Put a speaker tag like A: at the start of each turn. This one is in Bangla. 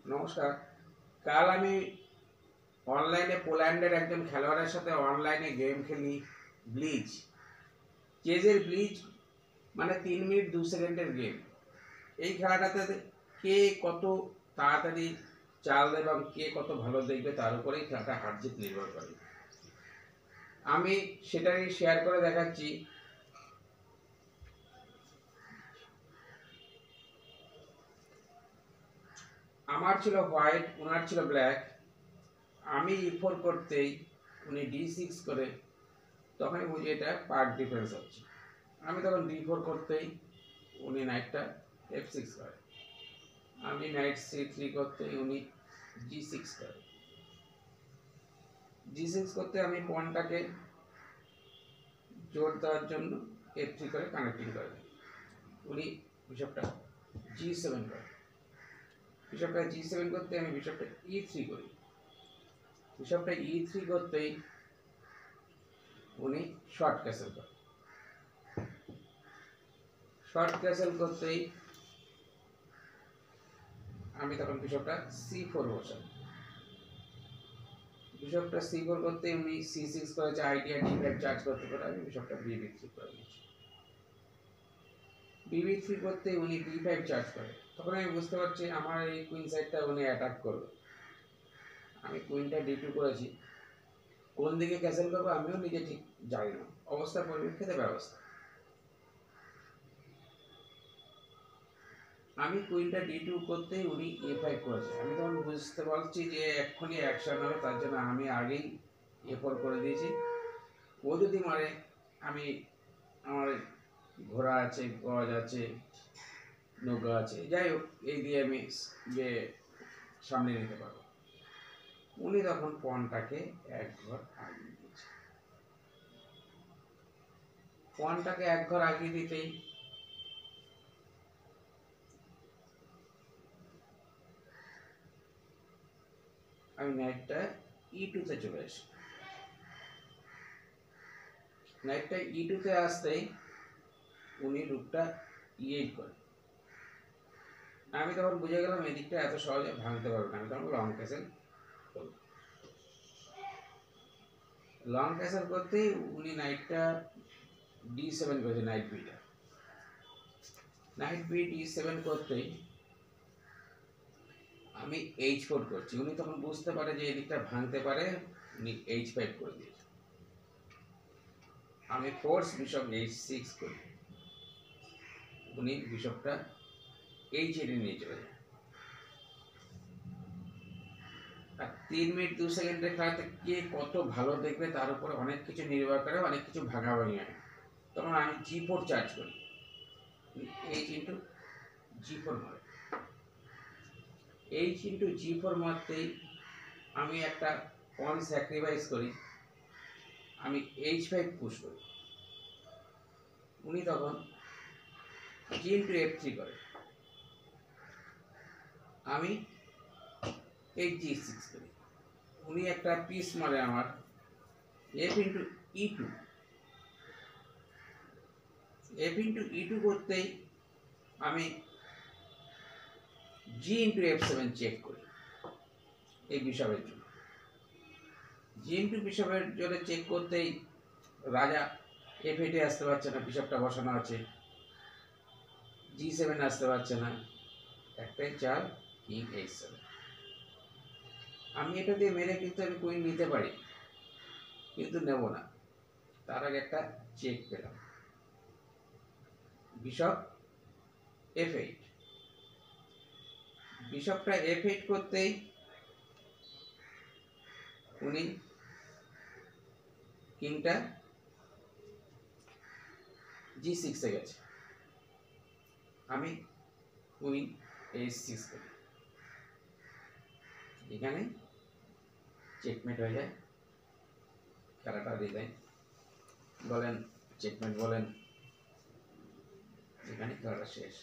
A: নমস্কার। কাল আমি অনলাইনে পোল্যান্ডের একজন খেলোয়াড়ের সাথে অনলাইনে গেম খেলি। ব্লিজ, চেজের ব্লিজ, মানে 3 মিনিট 2 সেকেন্ডের গেম। এই খেলাটাতে কে কত তাড়াতাড়ি চাল এবং কে কত ভালো দেখবে তার উপরেই খেলাটা হার জিত নির্ভর করে। আমি সেটাই শেয়ার করে দেখাচ্ছি। আমার ছিল হোয়াইট, ওনার ছিল ব্ল্যাক। আমি E4 করতেই উনি D6 করে, তখনই বুঝি এটা পার্ট ডিফারেন্স হচ্ছে। আমি তখন D4 করতেই উনি নাইটটা F6 করে, আমি নাইট C3 করতেই উনি G6 করে, G6 করতে আমি পয়েন্টটাকে জোর দেওয়ার জন্য F3 করে কানেক্টিং করে, উনি বিশপটা G7 করে, বিশপটা G7 করতে আমি বিশপটা E3 করি, বিশপটা E3 করতেই উনি শর্ট ক্যাসেল করে, শর্ট ক্যাসেল করতেই আমি তখন বিশপটা C4 বসাই, বিশপটা C4 করতে উনি C6 করেছে, আইডিয়া D5 চার্জ করতে পারে, আমি বিশপটা BB3 করে দিয়েছি। BB3 করতে উনি D5 চার্জ করে, তখন আমি বুঝতে পারছি আমার এই কুইন সাইডটা উনি অ্যাটাক করবে। আমি কুইনটা D2 করেছি, কোন দিকে ক্যাসেল করবো আমিও নিজে ঠিক জানি না, অবস্থা পরিপ্রেক্ষিতে ব্যবস্থা। আমি কুইনটা D2 করতেই উনি A5 করেছে, আমি তখন বুঝতে পারছি যে এক্ষুনি অ্যাকশন হবে, তার জন্য আমি আগেই A4 করে দিয়েছি। ও যদি মারে, আমি আমার ঘোড়া আছে, গজ আছে, নৌকা আছে, যাই হোক এই দিয়ে আমি যে সামনে নিতে পারবো। উনি তখন পণটাকে এক ঘর আগিয়ে দিয়েছে, পণটাকে এক ঘর আগিয়ে দিতেই আমি নাইটটা E2 তে চলে আসি। নাইটটা E2 তে আসতেই উনি রুকটা E8 করে, আমি তখন বুঝে গেলাম এদিকটা এত সহজে ভাঙতে পারবে না, আমি তখন লং ক্যাসেল করব। লং ক্যাসেল করতেই উনি নাইটটা D7 করেছে, night beta, night B D7 করতেই আমি H4 করছি, উনি তখন বুঝতে পারে যে এদিকটা ভাঙতে পারে, উনি H5 করে দিয়েছে। আমি ফোর্স বিশপ H6 করি, উনি বিশপটা H8 নিয়ে চলে যায়। আর 3 মিনিট 2 সেকেন্ডের খেলাতে কে কত ভালো দেখবে তার উপরে অনেক কিছু নির্ভর করে, অনেক কিছু ভাগাভাগি হয়। তখন আমি G4 চার্জ করি, H ইন্টু G4 মারে, H ইন্টু G4 মারতেই আমি একটা পন স্যাক্রিফাইস করি, আমি H5 পুশ করি, উনি তখন G ইন্টু F3 করে, আমি H6 করি, উনি একটা পিস মারে আমার F into E2, F into E2 করতেই আমি G ইন্টু F7 চেক করি এই বিশপের জন্য, G ইন্টু বিশপের জন্য চেক করতেই রাজা F8 এ আসতে পারছে না, বিশপটা বসানো আছে, G7 আসতে পারছে না, একটাই চাল কিং H7। আমি এটা দিয়ে মেরে কিন্তু আমি কুইন নিতে পারি, কিন্তু নেব না, তার আগে একটা চেক পেলাম, বিশপ F8, বিশপটা F8 করতেই উনি কিংটা G6 এ গেছে, আমি কুইন H6 করি, এখানে চেকমেট হয়ে যায়, খেলাটা ডিজাইন বলেন চেকমেট বলেন, এখানে খেলাটা শেষ।